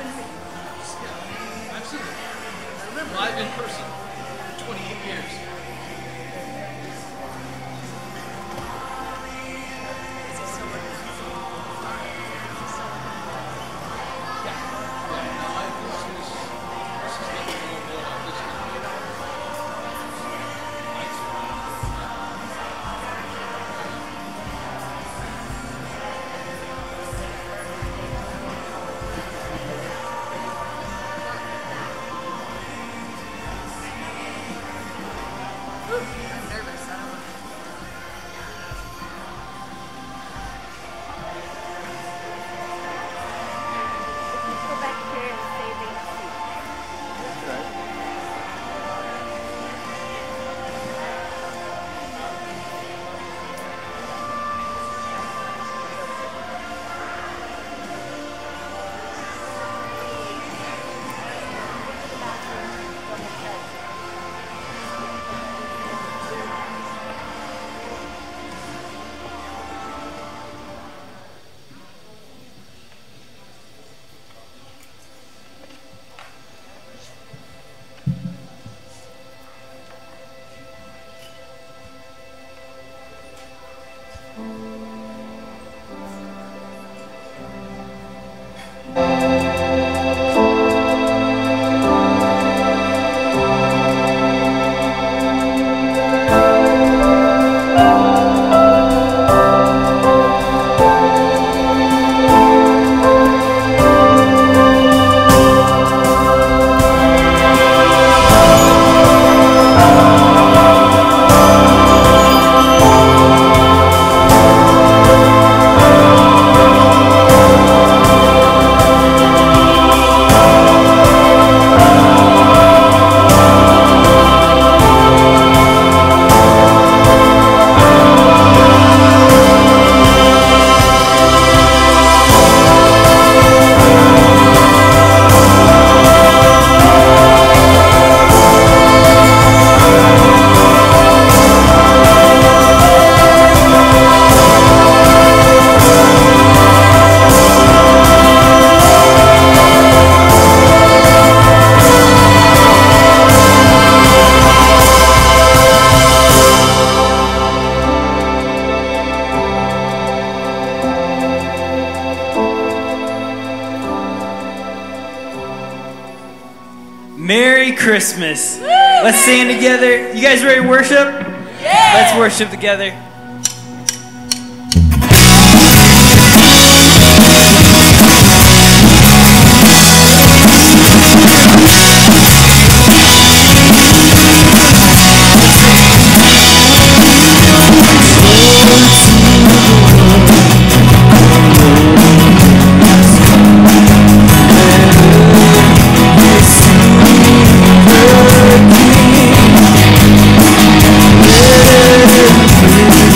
I've seen it. I remember live in person for 28 years. Merry Christmas. Let's stand together. You guys ready to worship? Yeah. Let's worship together. Thank you.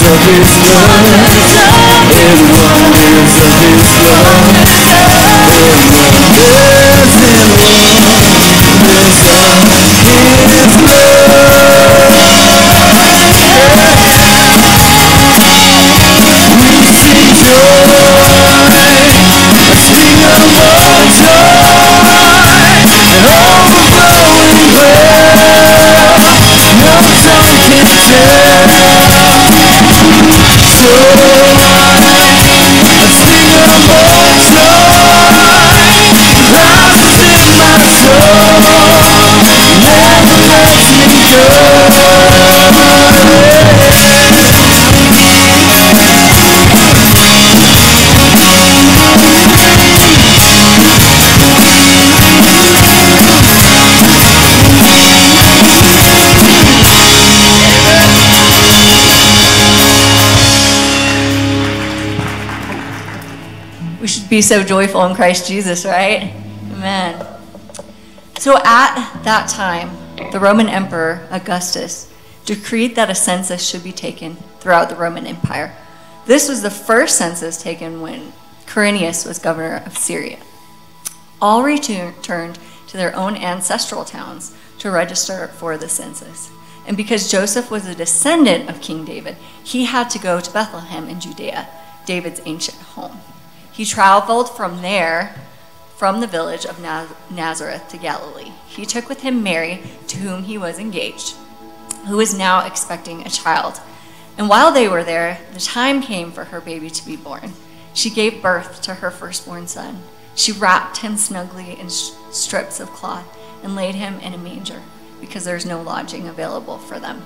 of His love, and wonders of His love, be so joyful in Christ Jesus, right? Amen. So at that time, the Roman Emperor Augustus decreed that a census should be taken throughout the Roman Empire. This was the first census taken when Quirinius was governor of Syria. All returned to their own ancestral towns to register for the census. And because Joseph was a descendant of King David, he had to go to Bethlehem in Judea, David's ancient home. He traveled from there, from the village of Nazareth to Galilee. He took with him Mary, to whom he was engaged, who was now expecting a child. And while they were there, the time came for her baby to be born. She gave birth to her firstborn son. She wrapped him snugly in strips of cloth and laid him in a manger, because there's no lodging available for them.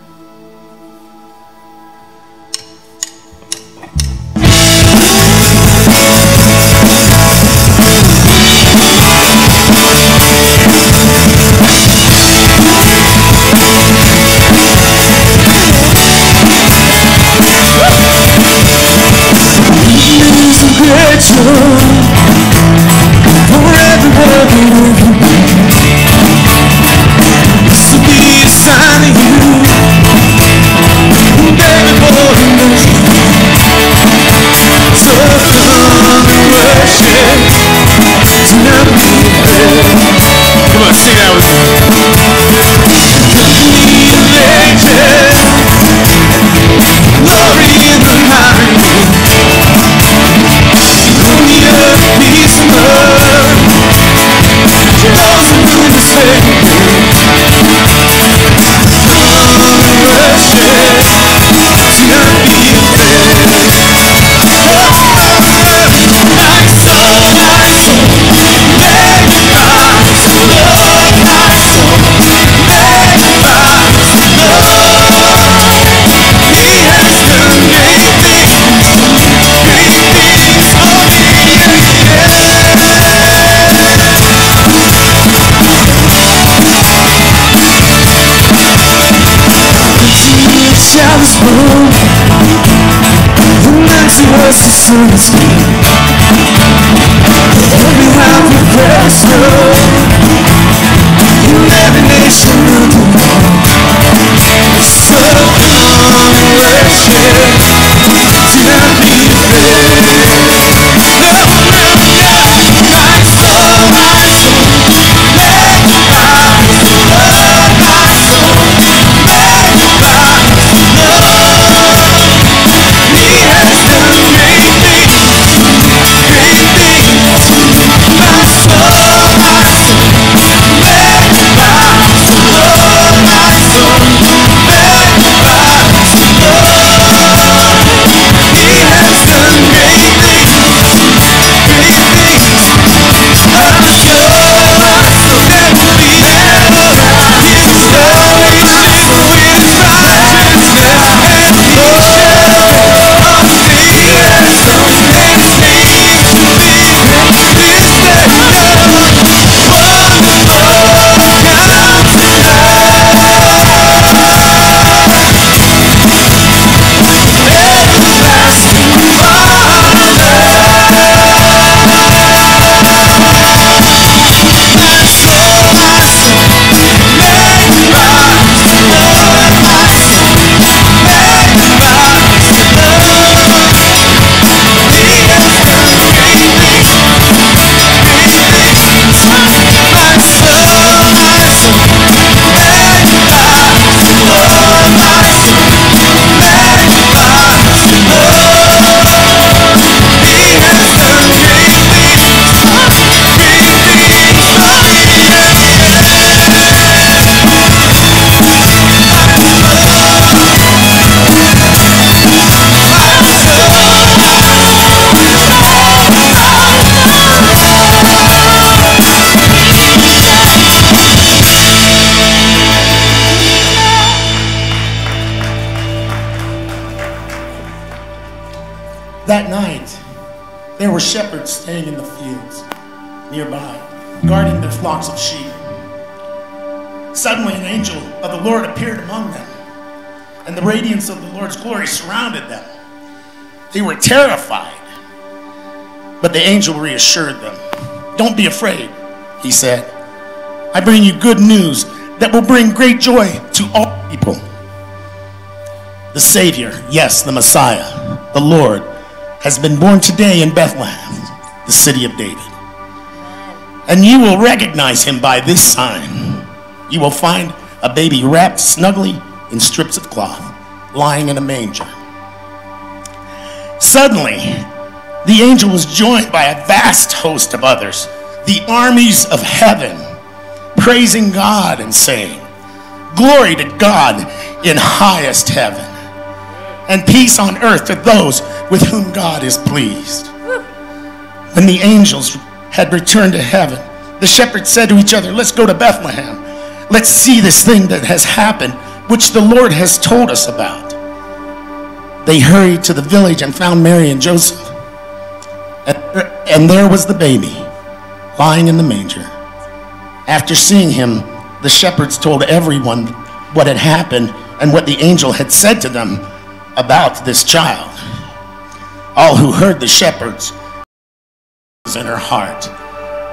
That night, there were shepherds staying in the fields nearby, guarding their flocks of sheep. Suddenly, an angel of the Lord appeared among them, and the radiance of the Lord's glory surrounded them. They were terrified, but the angel reassured them. "Don't be afraid," he said. "I bring you good news that will bring great joy to all people. The Savior, yes, the Messiah, the Lord, has been born today in Bethlehem, the city of David. And you will recognize him by this sign. You will find a baby wrapped snugly in strips of cloth, lying in a manger." Suddenly, the angel was joined by a vast host of others, the armies of heaven, praising God and saying, "Glory to God in highest heaven, and peace on earth to those with whom God is pleased." When the angels had returned to heaven, the shepherds said to each other, "Let's go to Bethlehem. Let's see this thing that has happened, which the Lord has told us about." They hurried to the village and found Mary and Joseph. And there was the baby, lying in the manger. After seeing him, the shepherds told everyone what had happened and what the angel had said to them about this child. All who heard the shepherds was in her heart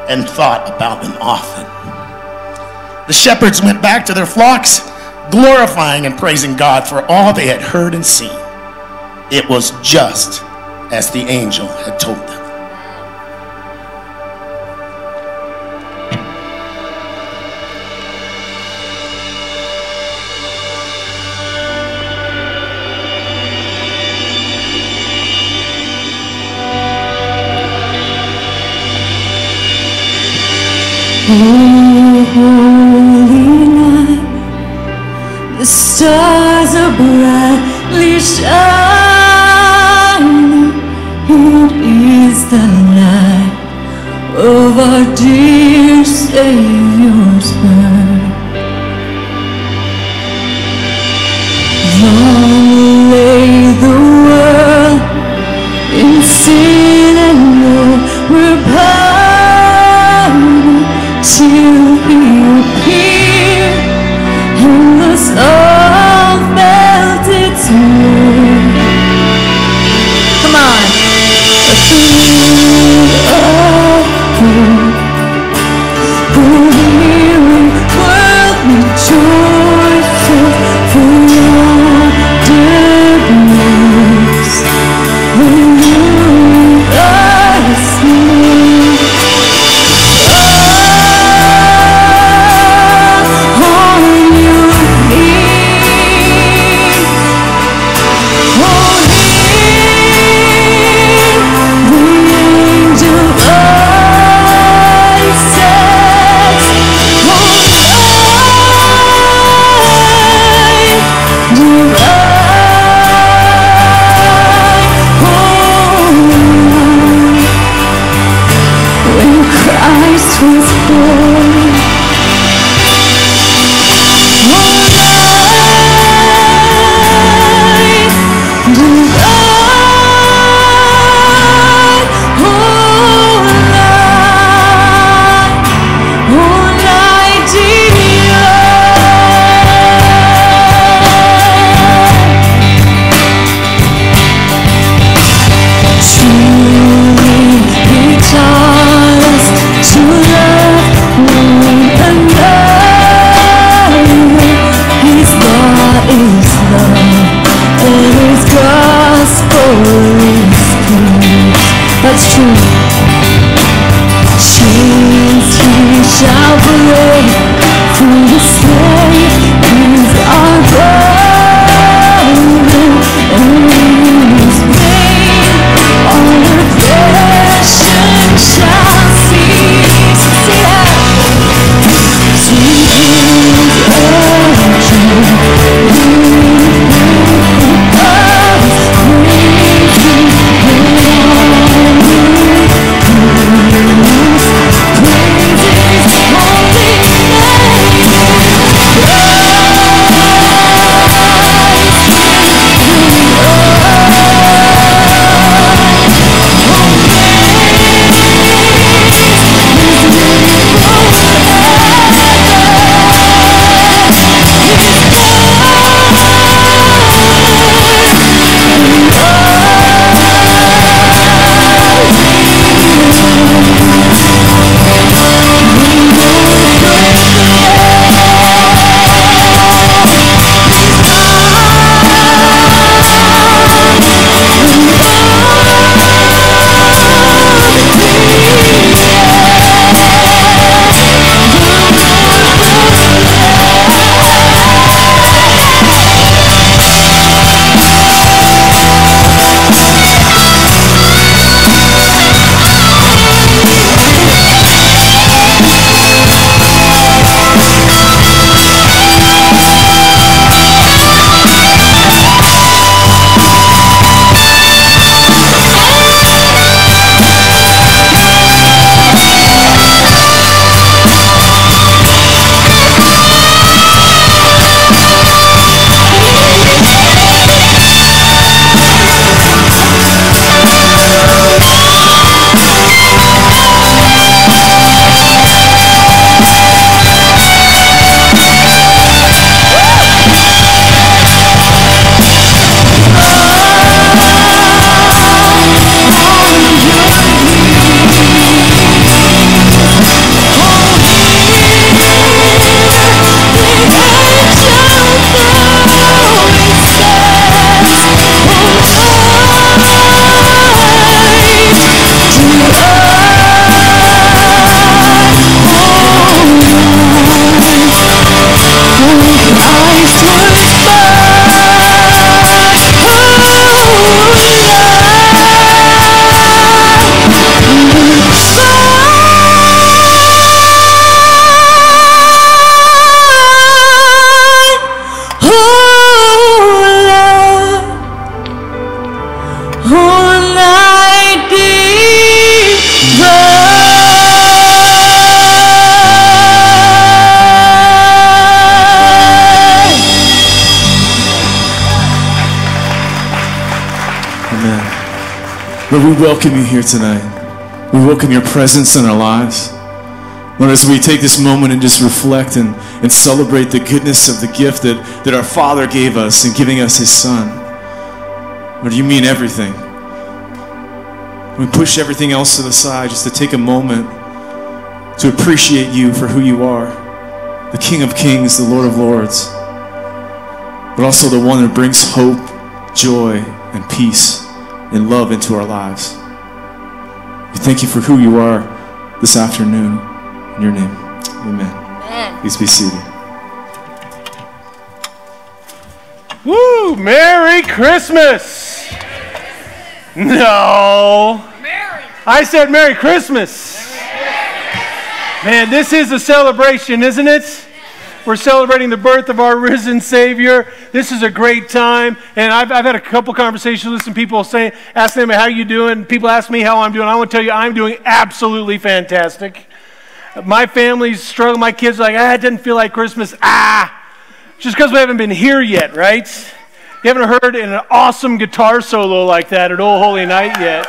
and thought about them often. The shepherds went back to their flocks, glorifying and praising God for all they had heard and seen. It was just as the angel had told them. Oh, holy night, the stars are brightly shining. It is the night of our dear Savior's birth. Long lay the world in sin and war, we're till he appeared, and the soul felt its wound. Come on. A thrill of hope, the weary world rejoices for yonder bliss. When you are asleep, the welcome you here tonight. We welcome your presence in our lives. Lord, as we take this moment and just reflect and celebrate the goodness of the gift that our Father gave us in giving us His Son. Lord, you mean everything. We push everything else to the side just to take a moment to appreciate you for who you are, the King of Kings, the Lord of Lords, but also the one that brings hope, joy, and peace and love into our lives. We thank you for who you are this afternoon. In your name, amen. Please be seated. Woo! Merry Christmas! No. I said Merry Christmas. Man, this is a celebration, isn't it? We're celebrating the birth of our risen Savior. This is a great time. And I've had a couple conversations with some people asking them, how you doing? People ask me how I'm doing. I want to tell you, I'm doing absolutely fantastic. My family's struggling. My kids are like, it doesn't feel like Christmas. Just because we haven't been here yet, right? You haven't heard an awesome guitar solo like that at Old Holy Night yet.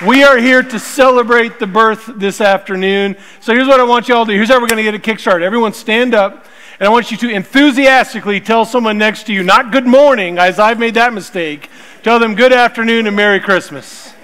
We are here to celebrate the birth this afternoon. So here's what I want you all to do. Here's how we're going to get a kickstart. Everyone stand up, and I want you to enthusiastically tell someone next to you, not good morning, as I've made that mistake. Tell them good afternoon and Merry Christmas.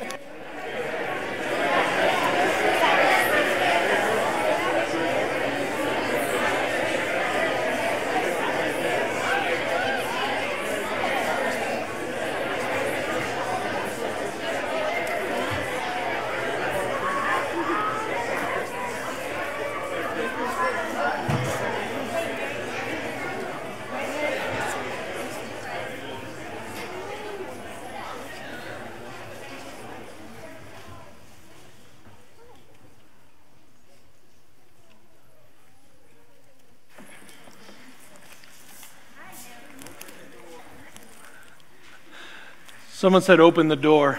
Someone said, open the door.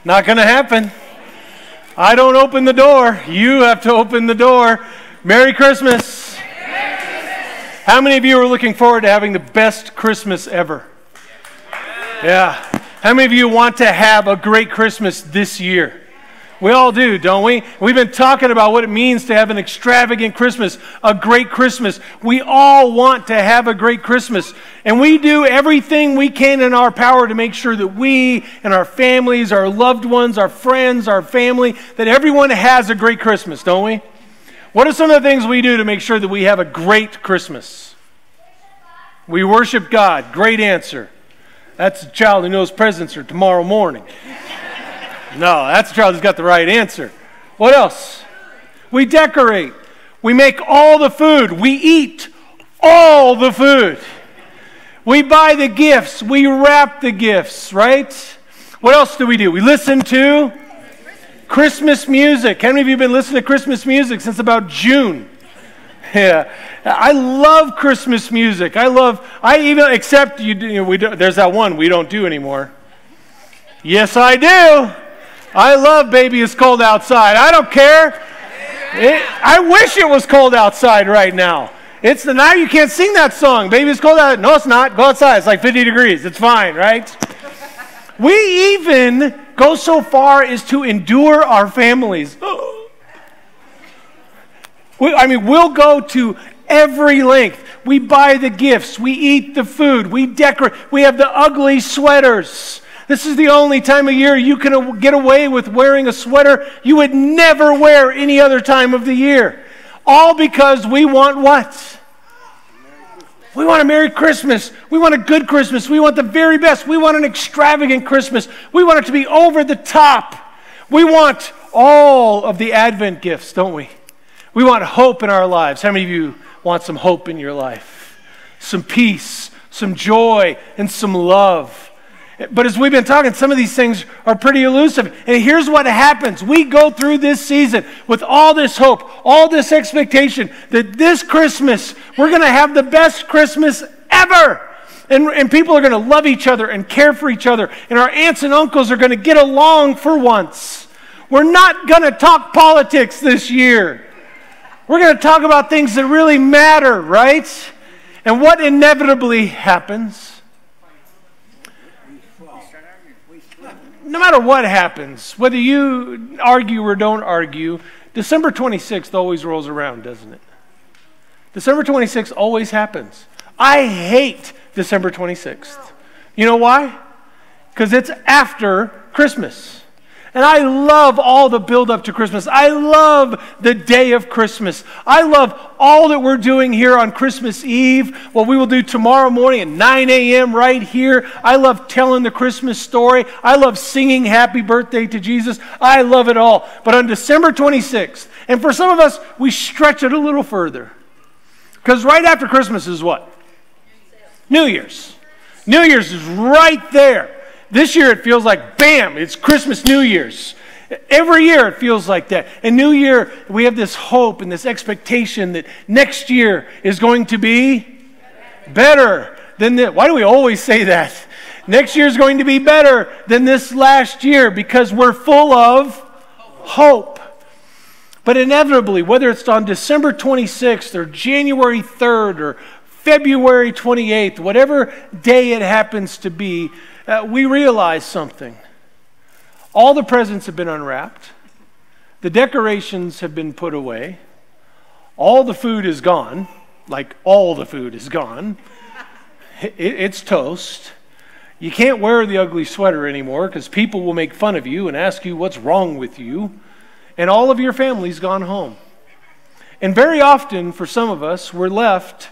Not going to happen. I don't open the door. You have to open the door. Merry Christmas. Merry Christmas. How many of you are looking forward to having the best Christmas ever? Yeah. How many of you want to have a great Christmas this year? We all do, don't we? We've been talking about what it means to have an extravagant Christmas, a great Christmas. We all want to have a great Christmas. And we do everything we can in our power to make sure that we and our families, our loved ones, our friends, our family, that everyone has a great Christmas, don't we? What are some of the things we do to make sure that we have a great Christmas? We worship God. Great answer. That's a child who knows presents are tomorrow morning. No, that's a child who's got the right answer. What else? We decorate. We make all the food. We eat all the food. We buy the gifts. We wrap the gifts, right? What else do? We listen to Christmas music. How many of you have been listening to Christmas music since about June? Yeah. I love Christmas music. Except there's that one we don't do anymore. Yes, I do. I love Baby It's Cold Outside. I don't care. I wish it was cold outside right now. Now you can't sing that song. Baby It's Cold Outside. No, it's not. Go outside. It's like 50 degrees. It's fine, right? We even go so far as to endure our families. We'll go to every length. We buy the gifts. We eat the food. We decorate. We have the ugly sweaters. This is the only time of year you can get away with wearing a sweater you would never wear any other time of the year. All because we want what? We want a Merry Christmas. We want a good Christmas. We want the very best. We want an extravagant Christmas. We want it to be over the top. We want all of the Advent gifts, don't we? We want hope in our lives. How many of you want some hope in your life? Some peace, some joy, and some love. But as we've been talking, some of these things are pretty elusive. And here's what happens. We go through this season with all this hope, all this expectation that this Christmas, we're going to have the best Christmas ever. And people are going to love each other and care for each other. And our aunts and uncles are going to get along for once. We're not going to talk politics this year. We're going to talk about things that really matter, right? And what inevitably happens? no matter what happens, whether you argue or don't argue, December 26th always rolls around, doesn't it? December 26th always happens. I hate December 26th. You know why? Because it's after Christmas. And I love all the build up to Christmas. I love the day of Christmas. I love all that we're doing here on Christmas Eve, what we will do tomorrow morning at 9 a.m. right here. I love telling the Christmas story. I love singing happy birthday to Jesus. I love it all. But on December 26th, and for some of us, we stretch it a little further. Because right after Christmas is what? New Year's. New Year's is right there. This year it feels like, bam, it's Christmas, New Year's. Every year it feels like that. And New Year, we have this hope and this expectation that next year is going to be better than this. Why do we always say that? Next year is going to be better than this last year because we're full of hope. But inevitably, whether it's on December 26th or January 3rd or February 28th, whatever day it happens to be, we realize something. All the presents have been unwrapped. The decorations have been put away. All the food is gone. Like all the food is gone. It's toast. You can't wear the ugly sweater anymore because people will make fun of you and ask you what's wrong with you. And all of your family's gone home. And very often, for some of us, we're left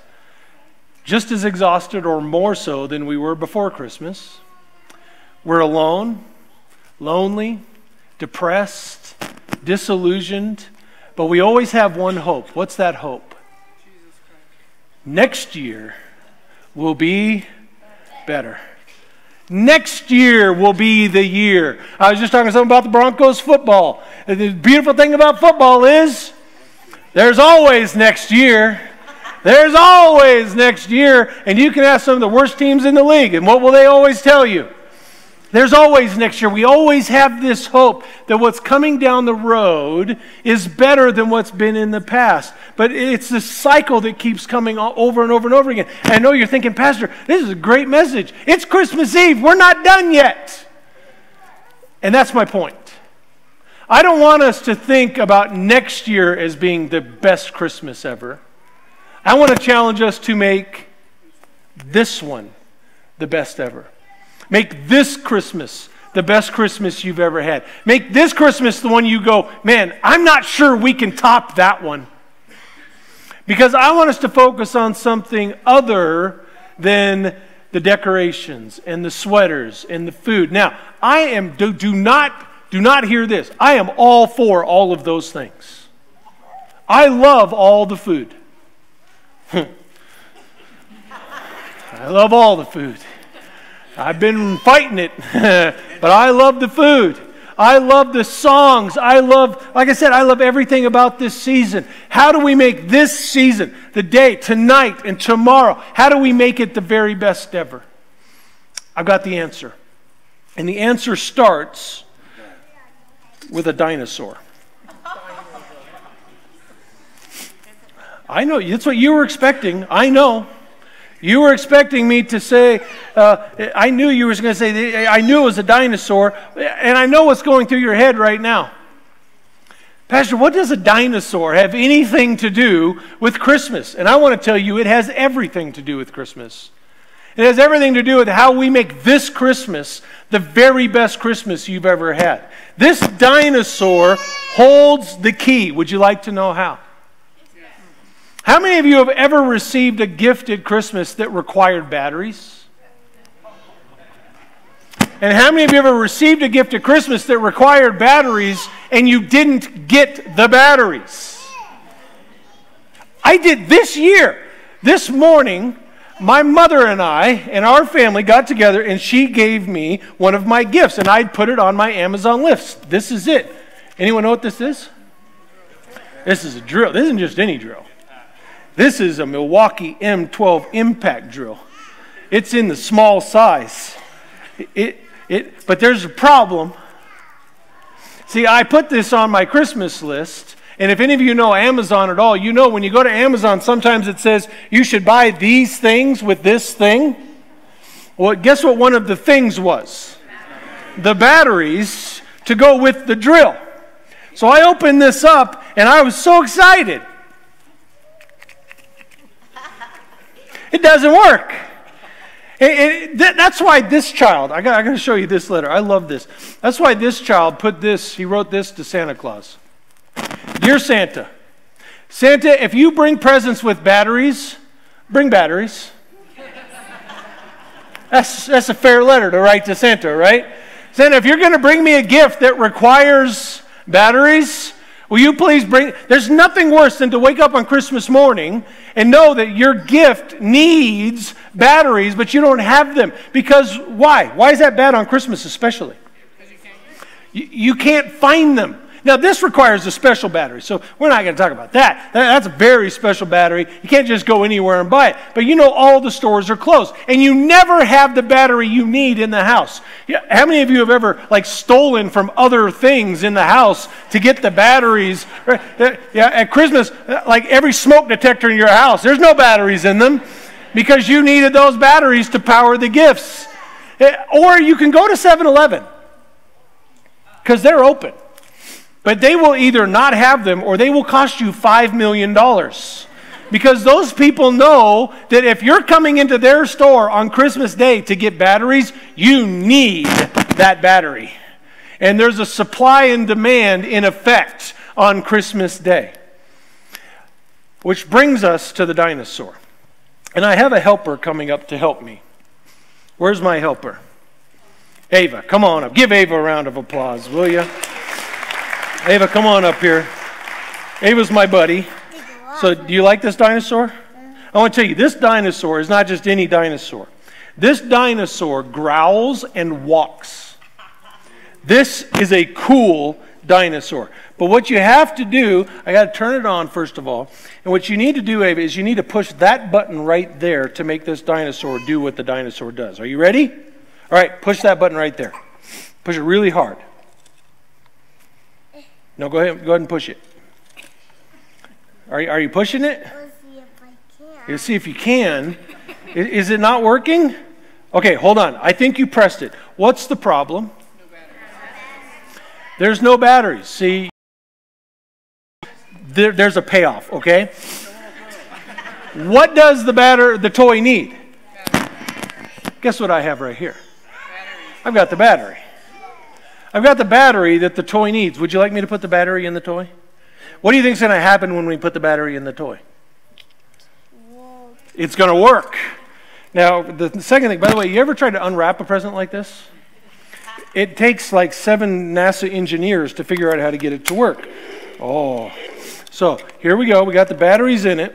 just as exhausted or more so than we were before Christmas. We're alone, lonely, depressed, disillusioned, but we always have one hope. What's that hope? Next year will be better. Next year will be the year. I was just talking to someone about the Broncos football. The beautiful thing about football is there's always next year. There's always next year. And you can ask some of the worst teams in the league, and what will they always tell you? There's always next year. We always have this hope that what's coming down the road is better than what's been in the past. But it's this cycle that keeps coming over and over and over again. And I know you're thinking, Pastor, this is a great message. It's Christmas Eve. We're not done yet. And that's my point. I don't want us to think about next year as being the best Christmas ever. I want to challenge us to make this one the best ever. Make this Christmas the best Christmas you've ever had. Make this Christmas the one you go, man, I'm not sure we can top that one. Because I want us to focus on something other than the decorations and the sweaters and the food. Now, do not hear this. I am all for all of those things. I love all the food. I love all the food. I've been fighting it, but I love the food. I love the songs. Like I said, I love everything about this season. How do we make this season, the day, tonight, and tomorrow, how do we make it the very best ever? I've got the answer. And the answer starts with a dinosaur. I know, that's what you were expecting. I know. You were expecting me to say, I knew you were going to say, I knew it was a dinosaur, and I know what's going through your head right now. Pastor, what does a dinosaur have anything to do with Christmas? And I want to tell you, it has everything to do with Christmas. It has everything to do with how we make this Christmas the very best Christmas you've ever had. This dinosaur holds the key. Would you like to know how? How many of you have ever received a gift at Christmas that required batteries? And how many of you ever received a gift at Christmas that required batteries and you didn't get the batteries? I did this year. This morning, my mother and I and our family got together and she gave me one of my gifts and I'd put it on my Amazon list. This is it. Anyone know what this is? This is a drill. This isn't just any drill. This is a Milwaukee M12 impact drill. It's in the small size. But there's a problem. See, I put this on my Christmas list, and if any of you know Amazon at all, you know when you go to Amazon, sometimes it says you should buy these things with this thing. Well, guess what one of the things was? the batteries to go with the drill. So I opened this up, and I was so excited. It doesn't work. That's why this child, I got to show you this letter. I love this. That's why this child put this, he wrote this to Santa Claus. Dear Santa, Santa, if you bring presents with batteries, bring batteries. That's a fair letter to write to Santa, right? Santa, if you're going to bring me a gift that requires batteries, will you please bring... There's nothing worse than to wake up on Christmas morning and know that your gift needs batteries, but you don't have them. Because why? Why is that bad on Christmas especially? You can't find them. Now, this requires a special battery, so we're not going to talk about that. That's a very special battery. You can't just go anywhere and buy it. But you know all the stores are closed, and you never have the battery you need in the house. How many of you have ever, stolen from other things in the house to get the batteries? Yeah, at Christmas, every smoke detector in your house, there's no batteries in them because you needed those batteries to power the gifts. Or you can go to 7-Eleven because they're open. But they will either not have them or they will cost you $5 million. Because those people know that if you're coming into their store on Christmas Day to get batteries, you need that battery. And there's a supply and demand in effect on Christmas Day. Which brings us to the dinosaur. And I have a helper coming up to help me. Where's my helper? Ava, come on up. Give Ava a round of applause, will you? Ava, come on up here. Ava's my buddy. So, do you like this dinosaur? I want to tell you, this dinosaur is not just any dinosaur. This dinosaur growls and walks. This is a cool dinosaur. But what you have to do, I got to turn it on first of all. And what you need to do, Ava, is you need to push that button right there to make this dinosaur do what the dinosaur does. Are you ready? All right, push that button right there. Push it really hard. No, go ahead and push it. Are you pushing it? We'll see if I can. You'll see if you can. Is it not working? Okay, hold on. I think you pressed it. What's the problem? No batteries. There's no batteries. See, there's a payoff, okay? What does the toy need? Guess what I have right here? I've got the battery. I've got the battery that the toy needs. Would you like me to put the battery in the toy? What do you think is going to happen when we put the battery in the toy? Whoa. It's going to work. Now, the second thing, by the way, you ever tried to unwrap a present like this? It takes 7 NASA engineers to figure out how to get it to work. Oh, so here we go. We got the batteries in it.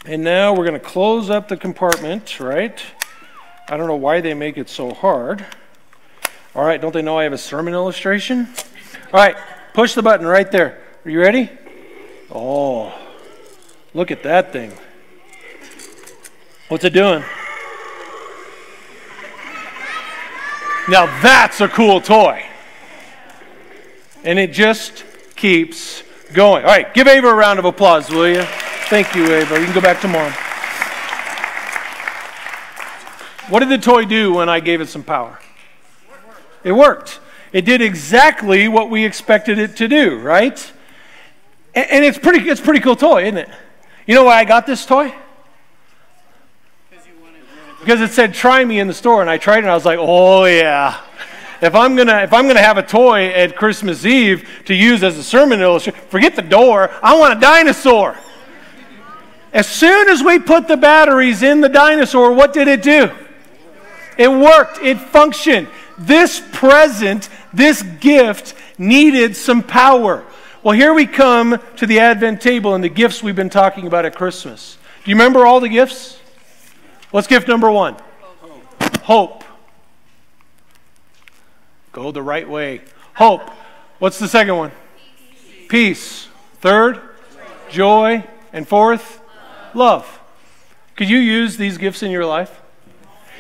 And now we're going to close up the compartment, right? I don't know why they make it so hard. All right, don't they know I have a sermon illustration? All right, push the button right there. Are you ready? Oh, look at that thing. What's it doing? Now that's a cool toy. And it just keeps going. All right, give Ava a round of applause, will you? Thank you, Ava. You can go back to Mom. What did the toy do when I gave it some power? It worked. It did exactly what we expected it to do, right? And it's pretty cool toy, isn't it? You know why I got this toy? Because it said "try me" in the store, and I tried it and I was like, oh yeah. If I'm gonna have a toy at Christmas Eve to use as a sermon illustration, forget the door. I want a dinosaur. As soon as we put the batteries in the dinosaur, what did it do? It worked. It functioned. This present, this gift needed some power. Well, here we come to the Advent table and the gifts we've been talking about at Christmas. Do you remember all the gifts? What's gift number 1? Hope. Go the right way. Hope. What's the second one? Peace. Third? Joy. And fourth? Love. Could you use these gifts in your life?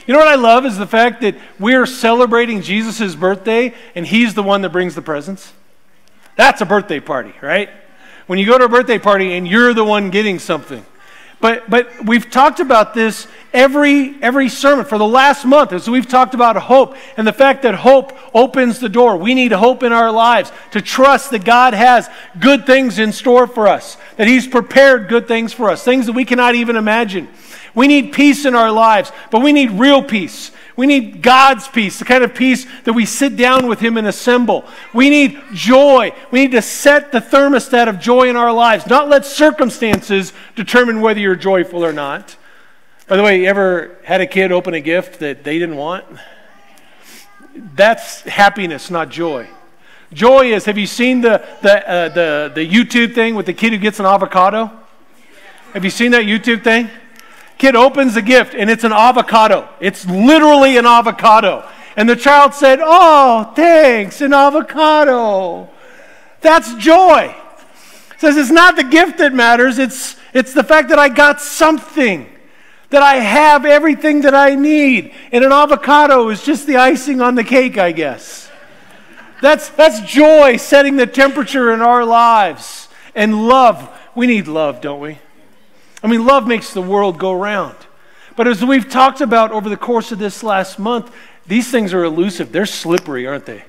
You know what I love is the fact that we're celebrating Jesus' birthday and he's the one that brings the presents. That's a birthday party, right? When you go to a birthday party and you're the one getting something. But we've talked about this every sermon for the last month, as we've talked about hope and the fact that hope opens the door. We need hope in our lives to trust that God has good things in store for us, that He's prepared good things for us, things that we cannot even imagine. We need peace in our lives, but we need real peace. We need God's peace, the kind of peace that we sit down with Him and assemble. We need joy. We need to set the thermostat of joy in our lives, not let circumstances determine whether you're joyful or not. By the way, you ever had a kid open a gift that they didn't want? That's happiness, not joy. Joy is, have you seen the YouTube thing with the kid who gets an avocado? Have you seen that YouTube thing? Kid opens the gift and it's an avocado. It's literally an avocado. And the child said, "Oh, thanks, an avocado." That's joy. It says it's not the gift that matters. It's the fact that I got something, that I have everything that I need. And an avocado is just the icing on the cake, I guess. That's joy setting the temperature in our lives. And love. We need love, don't we? I mean, love makes the world go round. But as we've talked about over the course of this last month, these things are elusive. They're slippery, aren't they?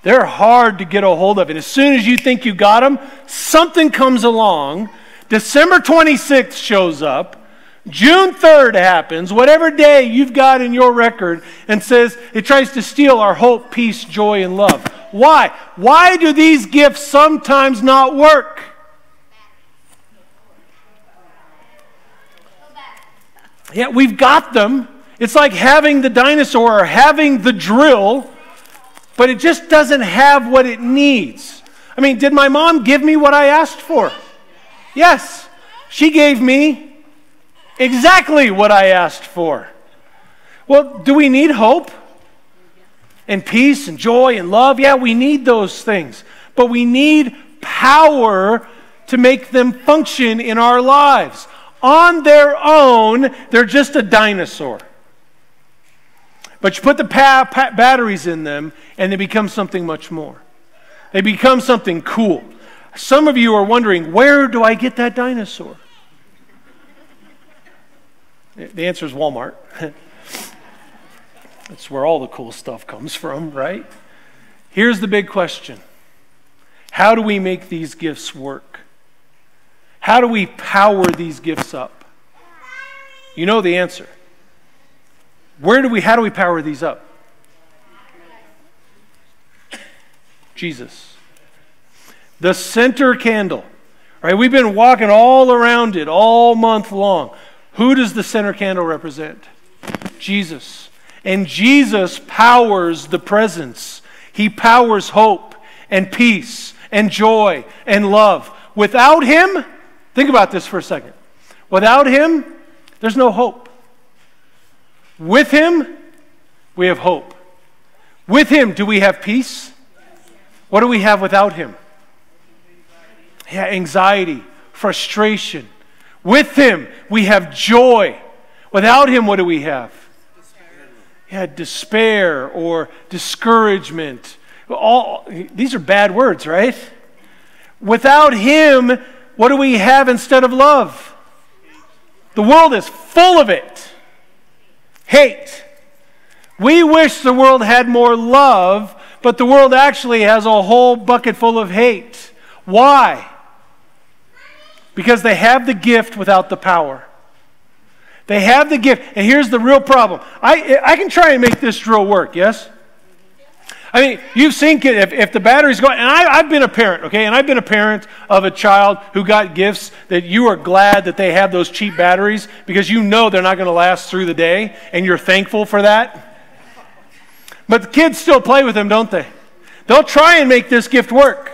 They're hard to get a hold of. And as soon as you think you got them, something comes along. December 26th shows up. June 3rd happens, whatever day you've got in your record, and says it tries to steal our hope, peace, joy, and love. Why? Why do these gifts sometimes not work? Yeah, we've got them. It's like having the dinosaur or having the drill, but it just doesn't have what it needs. I mean, did my mom give me what I asked for? Yes. She gave me exactly what I asked for. Well, do we need hope and peace and joy and love? Yeah, we need those things. But we need power to make them function in our lives. On their own, they're just a dinosaur. But you put the batteries in them, and they become something much more. They become something cool. Some of you are wondering, where do I get that dinosaur? The answer is Walmart. That's where all the cool stuff comes from, right? Here's the big question. How do we make these gifts work? How do we power these gifts up? You know the answer. How do we power these up? Jesus. The center candle. Right? We've been walking all around it all month long. Who does the center candle represent? Jesus. And Jesus powers the presence. He powers hope and peace and joy and love. Without Him, think about this for a second. Without Him, there's no hope. With Him, we have hope. With Him, do we have peace? What do we have without Him? Yeah, anxiety, frustration. With Him, we have joy. Without Him, what do we have? Yeah, despair or discouragement. These are bad words, right? Without Him, what do we have instead of love? The world is full of it. Hate. We wish the world had more love, but the world actually has a whole bucket full of hate. Why? Because they have the gift without the power. They have the gift. And here's the real problem. I can try and make this drill work, yes? I mean, you've seen kids, if the battery's going, and I've been a parent, okay? And I've been a parent of a child who got gifts that you are glad that they have those cheap batteries because you know they're not going to last through the day, and you're thankful for that. But the kids still play with them, don't they? They'll try and make this gift work.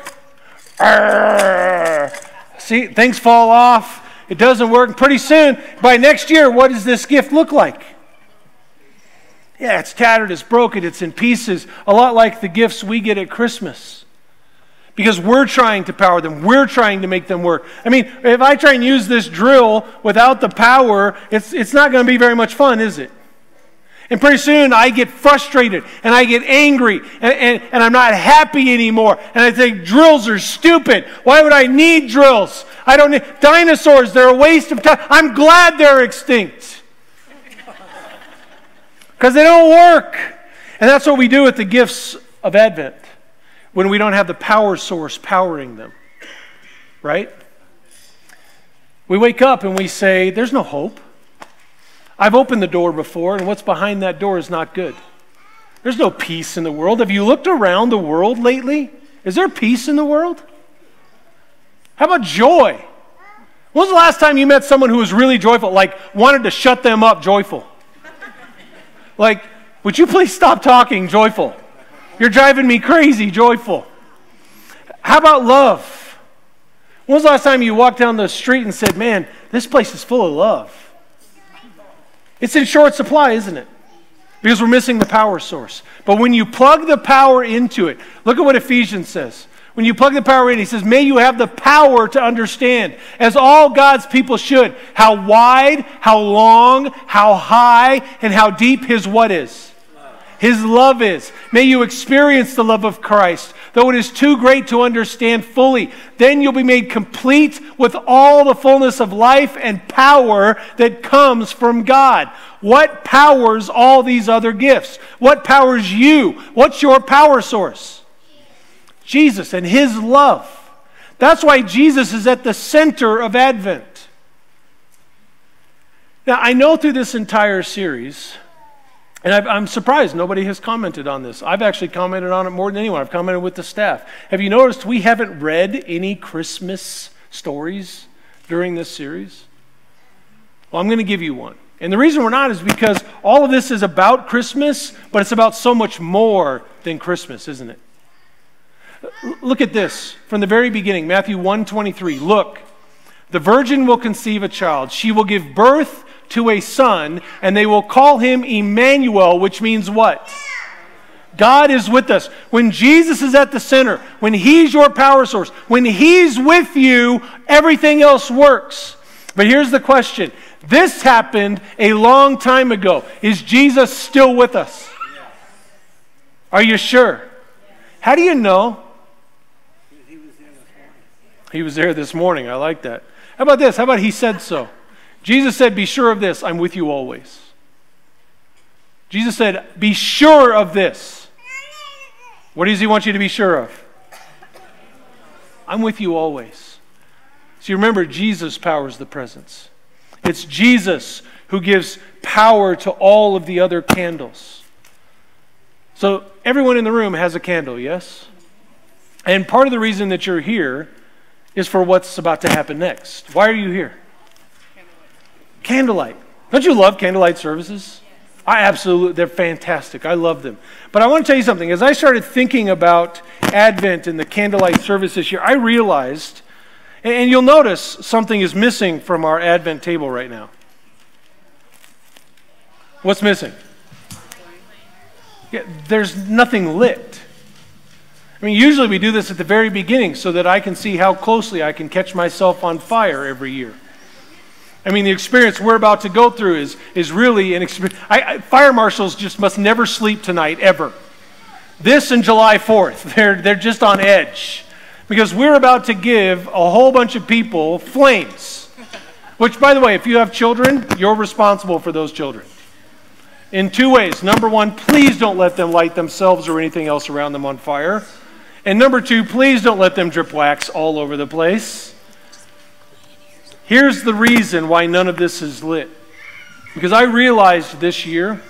See, things fall off. It doesn't work. Pretty soon, by next year, what does this gift look like? Yeah, it's tattered, it's broken, it's in pieces. A lot like the gifts we get at Christmas. Because we're trying to power them. We're trying to make them work. I mean, if I try and use this drill without the power, it's not going to be very much fun, is it? And pretty soon I get frustrated and I get angry and I'm not happy anymore. And I think drills are stupid. Why would I need drills? I don't need dinosaurs. They're a waste of time. I'm glad they're extinct. Because they don't work. And that's what we do with the gifts of Advent when we don't have the power source powering them. Right? We wake up and we say, there's no hope. I've opened the door before, and what's behind that door is not good. There's no peace in the world. Have you looked around the world lately? Is there peace in the world? How about joy? When was the last time you met someone who was really joyful, like wanted to shut them up joyful? Like, would you please stop talking joyful? You're driving me crazy joyful. How about love? When was the last time you walked down the street and said, man, this place is full of love? It's in short supply, isn't it? Because we're missing the power source. But when you plug the power into it, look at what Ephesians says. When you plug the power in, he says, may you have the power to understand, as all God's people should, how wide, how long, how high, and how deep his what is? His love is. May you experience the love of Christ, though it is too great to understand fully. Then you'll be made complete with all the fullness of life and power that comes from God. What powers all these other gifts? What powers you? What's your power source? Jesus and his love. That's why Jesus is at the center of Advent. Now, I know through this entire series, and I'm surprised nobody has commented on this. I've actually commented on it more than anyone. I've commented with the staff. Have you noticed we haven't read any Christmas stories during this series? Well, I'm going to give you one. And the reason we're not is because all of this is about Christmas, but it's about so much more than Christmas, isn't it? Look at this from the very beginning, Matthew 1:23. Look, the virgin will conceive a child. She will give birth to a son, and they will call him Emmanuel, which means what? God is with us. When Jesus is at the center, when he's your power source, when he's with you, everything else works. But here's the question. This happened a long time ago. Is Jesus still with us? Are you sure? How do you know? He was there this morning. I like that. How about this? How about he said so? Jesus said, be sure of this, I'm with you always. Jesus said, be sure of this. What does he want you to be sure of? I'm with you always. So you remember, Jesus powers the presence. It's Jesus who gives power to all of the other candles. So everyone in the room has a candle, yes? And part of the reason that you're here is for what's about to happen next. Why are you here? Candlelight. Don't you love candlelight services? I absolutely, they're fantastic. I love them. But I want to tell you something. As I started thinking about Advent and the candlelight service this year, I realized, and you'll notice something is missing from our Advent table right now. What's missing? Yeah, there's nothing lit. I mean, usually we do this at the very beginning so that I can see how closely I can catch myself on fire every year. I mean, the experience we're about to go through is really an experience. Fire marshals just must never sleep tonight, ever. This and July 4th, they're just on edge. Because we're about to give a whole bunch of people flames. Which, by the way, if you have children, you're responsible for those children. In two ways. Number one, please don't let them light themselves or anything else around them on fire. And number two, please don't let them drip wax all over the place. Here's the reason why none of this is lit. Because I realized this year,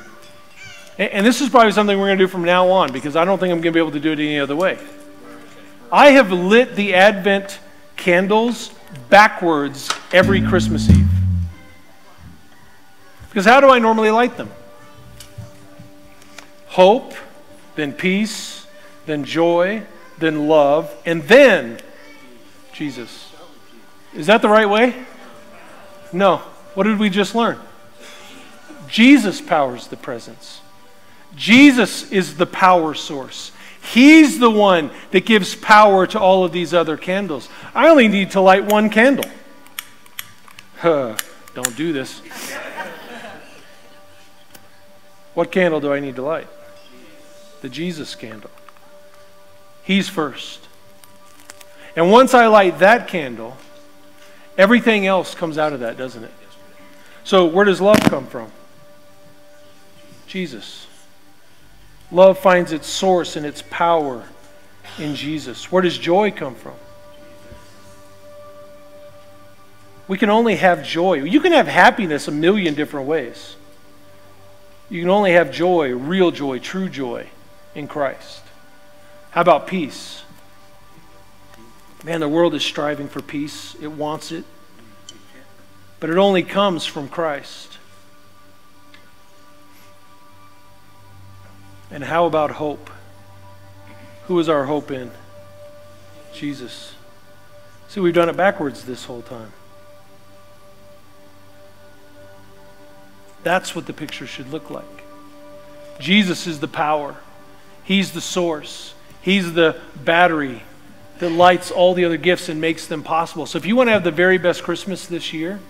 and this is probably something we're going to do from now on, because I don't think I'm going to be able to do it any other way. I have lit the Advent candles backwards every Christmas Eve. Because how do I normally light them? Hope, then peace, then joy, then love, and then Jesus. Is that the right way? No. What did we just learn? Jesus powers the presence. Jesus is the power source. He's the one that gives power to all of these other candles. I only need to light one candle. Don't do this. What candle do I need to light? The Jesus candle. He's first. And once I light that candle, everything else comes out of that, doesn't it? So where does love come from? Jesus. Love finds its source and its power in Jesus. Where does joy come from? We can only have joy. You can have happiness a million different ways. You can only have joy, real joy, true joy in Christ. How about peace? Man, the world is striving for peace. It wants it. But it only comes from Christ. And how about hope? Who is our hope in? Jesus. See, we've done it backwards this whole time. That's what the picture should look like. Jesus is the power. He's the source. He's the battery that lights all the other gifts and makes them possible. So if you want to have the very best Christmas this year,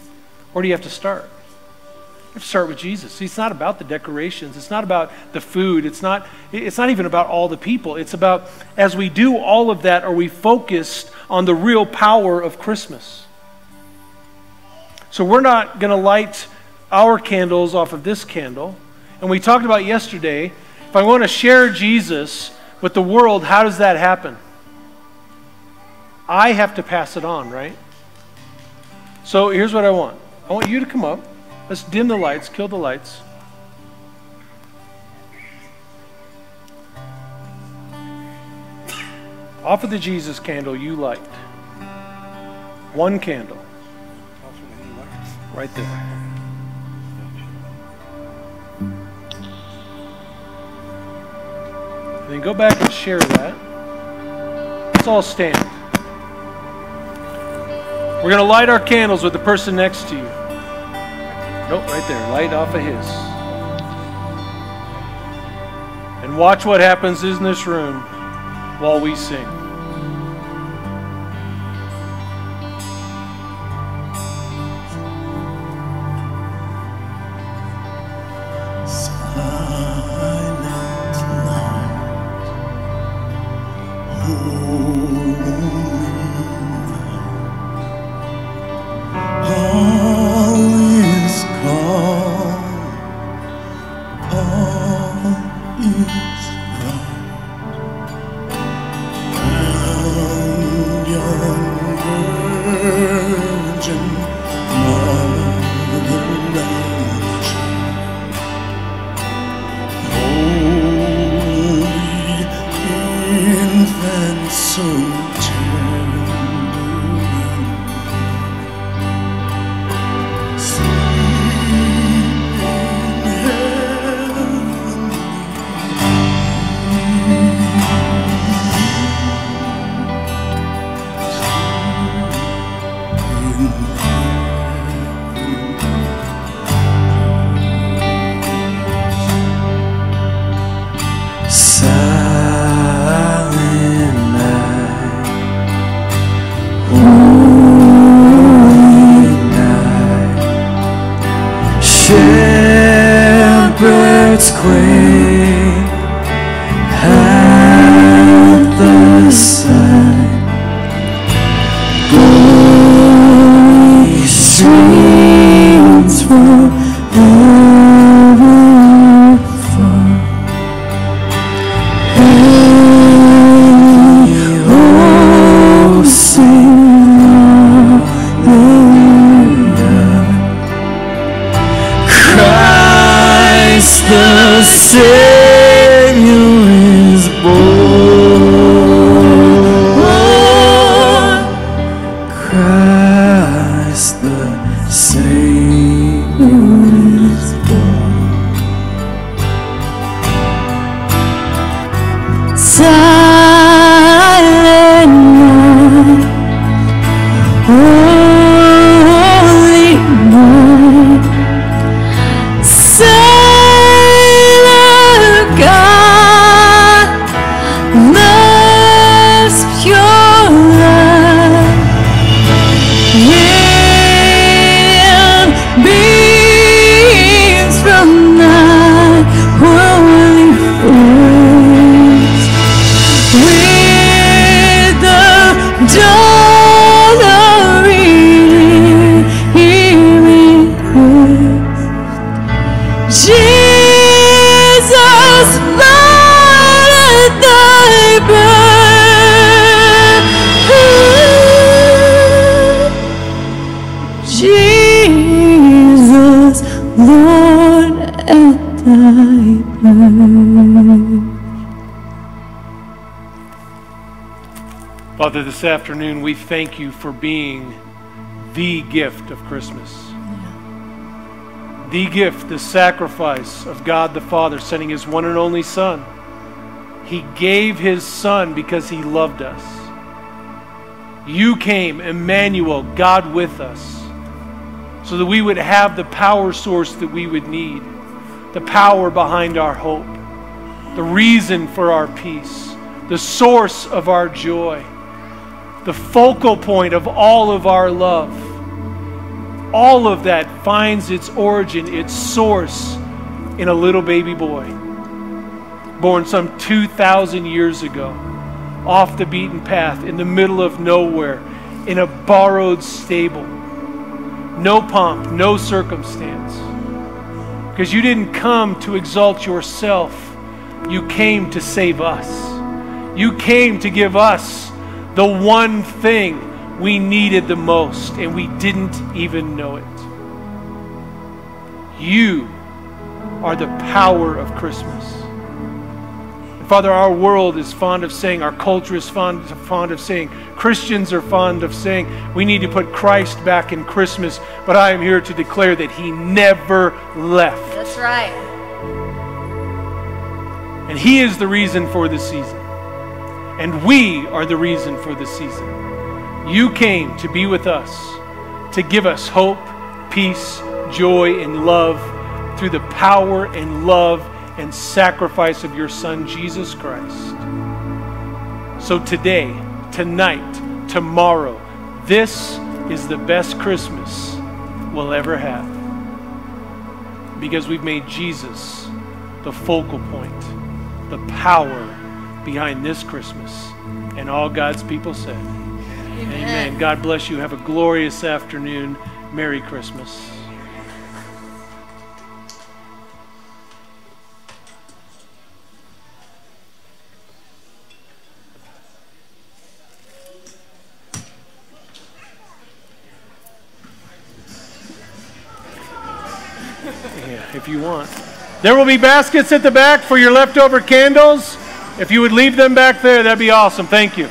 where do you have to start? You have to start with Jesus. See, it's not about the decorations. It's not about the food. It's not even about all the people. It's about, as we do all of that, are we focused on the real power of Christmas? So we're not going to light our candles off of this candle. And we talked about yesterday, if I want to share Jesus with the world, how does that happen? I have to pass it on, right? So here's what I want. I want you to come up. Let's dim the lights, kill the lights. Off of the Jesus candle you light. One candle. Right there. And then go back and share that. Let's all stand. We're going to light our candles with the person next to you. Nope, right there. Light off of his. And watch what happens in this room while we sing. Silent night. Father, this afternoon we thank you for being the gift of Christmas. The gift, the sacrifice of God the Father, sending his one and only Son. He gave his Son because he loved us. You came, Emmanuel, God with us, so that we would have the power source that we would need, the power behind our hope, the reason for our peace, the source of our joy, the focal point of all of our love. All of that finds its origin, its source in a little baby boy, born some 2,000 years ago, off the beaten path, in the middle of nowhere, in a borrowed stable. No pomp, no circumstance. Because you didn't come to exalt yourself. You came to save us. You came to give us the one thing we needed the most, and we didn't even know it. You are the power of Christmas. And Father, our world is fond of saying, our culture is fond of saying, Christians are fond of saying, we need to put Christ back in Christmas, but I am here to declare that he never left. That's right. And he is the reason for the season. And we are the reason for the season. You came to be with us, to give us hope, peace, joy, and love through the power and love and sacrifice of your Son, Jesus Christ. So today, tonight, tomorrow, this is the best Christmas we'll ever have. Because we've made Jesus the focal point, the power behind this Christmas. And all God's people said, Amen. God bless you. Have a glorious afternoon. Merry Christmas. Yeah, if you want. There will be baskets at the back for your leftover candles. If you would leave them back there, that'd be awesome. Thank you.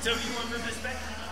So you want to move this back?